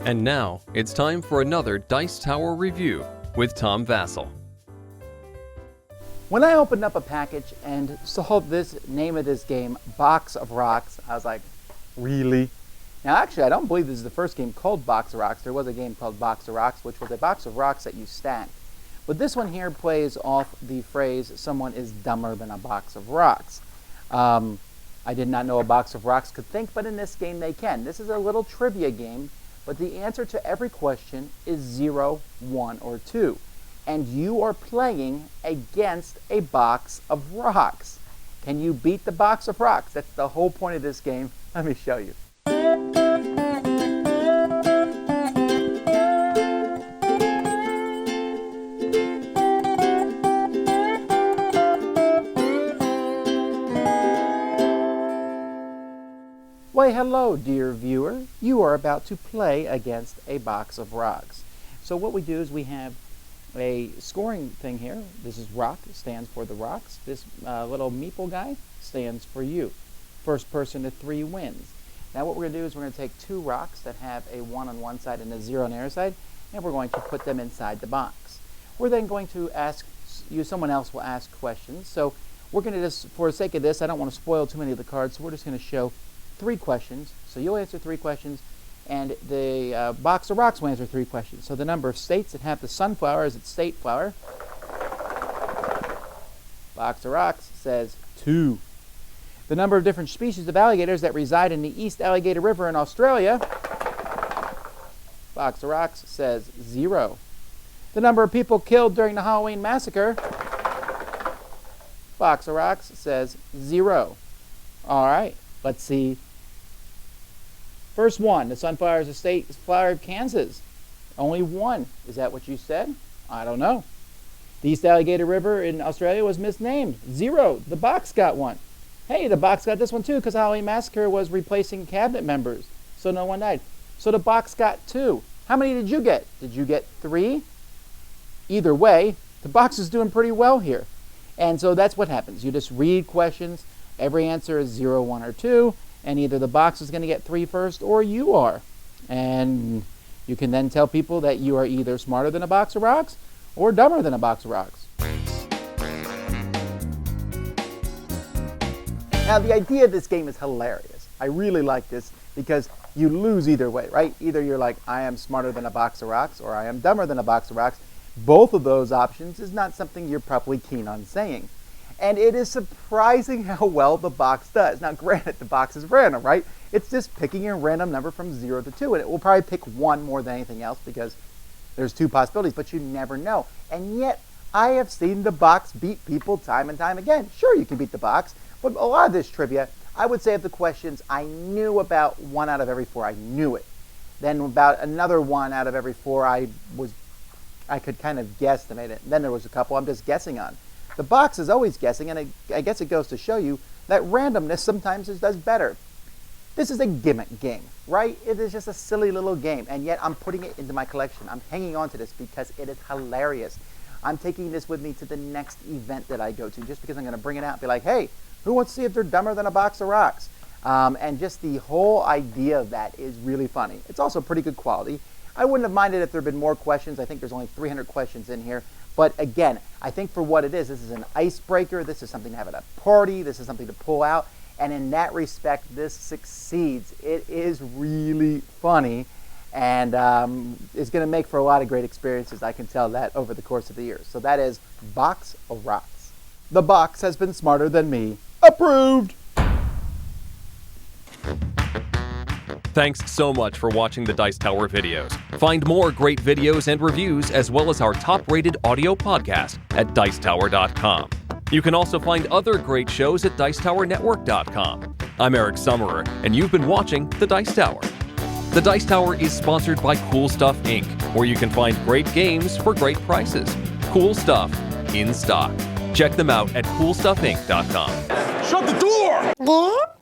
And now, it's time for another Dice Tower review with Tom Vasel. When I opened up a package and saw this name of this game, Box of Rocks, I was like, really? Now actually, I don't believe this is the first game called Box of Rocks. There was a game called Box of Rocks, which was a box of rocks that you stacked. But this one here plays off the phrase, someone is dumber than a box of rocks. I did not know a box of rocks could think, but in this game they can. This is a little trivia game, but the answer to every question is 0, 1, or 2. And you are playing against a box of rocks. Can you beat the box of rocks? That's the whole point of this game. Let me show you. Why, hello, dear viewer. You are about to play against a box of rocks. So what we do is we have a scoring thing here. This is rock, stands for the rocks. This little meeple guy stands for you. First person to 3 wins. Now what we're going to do is we're going to take 2 rocks that have a 1 on one side and a 0 on the other side, and we're going to put them inside the box. We're then going to ask you, someone else will ask questions. So we're going to just, for the sake of this, I don't want to spoil too many of the cards, so we're just going to show 3 questions. So you'll answer 3 questions, and the box of rocks will answer 3 questions. So the number of states that have the sunflower is its state flower. Box of rocks says 2. The number of different species of alligators that reside in the East Alligator River in Australia. Box of rocks says 0. The number of people killed during the Halloween massacre. Box of rocks says 0. All right, let's see. First one, the sunflower is a state flower of Kansas. Only 1. Is that what you said? I don't know. The East Alligator River in Australia was misnamed. 0. The box got 1. Hey, the box got this one too, because Halloween Massacre was replacing cabinet members, so no one died. So the box got 2. How many did you get? Did you get 3? Either way, the box is doing pretty well here. And so that's what happens. You just read questions. Every answer is 0, 1, or 2. And either the box is going to get 3 first or you are. And you can then tell people that you are either smarter than a box of rocks or dumber than a box of rocks. Now, the idea of this game is hilarious. I really like this because you lose either way, right? Either you're like, I am smarter than a box of rocks, or I am dumber than a box of rocks. Both of those options is not something you're probably keen on saying. And it is surprising how well the box does. Now, granted, the box is random, right? It's just picking a random number from 0 to 2, and it will probably pick 1 more than anything else because there's 2 possibilities, but you never know. And yet, I have seen the box beat people time and time again. Sure, you can beat the box, but a lot of this trivia, I would say of the questions, I knew about 1 out of every 4. I knew it. Then about another 1 out of every 4, I could kind of guesstimate it. Then there was a couple I'm just guessing on. The box is always guessing, and I guess it goes to show you that randomness sometimes does better. This is a gimmick game, right? It is just a silly little game, and yet I'm putting it into my collection. I'm hanging on to this because it is hilarious. I'm taking this with me to the next event that I go to, just because I'm going to bring it out and be like, hey, who wants to see if they're dumber than a box of rocks? And just the whole idea of that is really funny. It's also pretty good quality. I wouldn't have minded if there had been more questions. I think there's only 300 questions in here. But again, I think for what it is, this is an icebreaker. This is something to have at a party. This is something to pull out. And in that respect, this succeeds. It is really funny. And it's going to make for a lot of great experiences. I can tell that over the course of the years. So that is Box of Rocks. The box has been smarter than me. Approved! Thanks so much for watching the Dice Tower videos. Find more great videos and reviews, as well as our top-rated audio podcast at Dicetower.com. You can also find other great shows at Dicetowernetwork.com. I'm Eric Summerer, and you've been watching The Dice Tower. The Dice Tower is sponsored by Cool Stuff Inc., where you can find great games for great prices. Cool stuff in stock. Check them out at CoolStuffInc.com. Shut the door!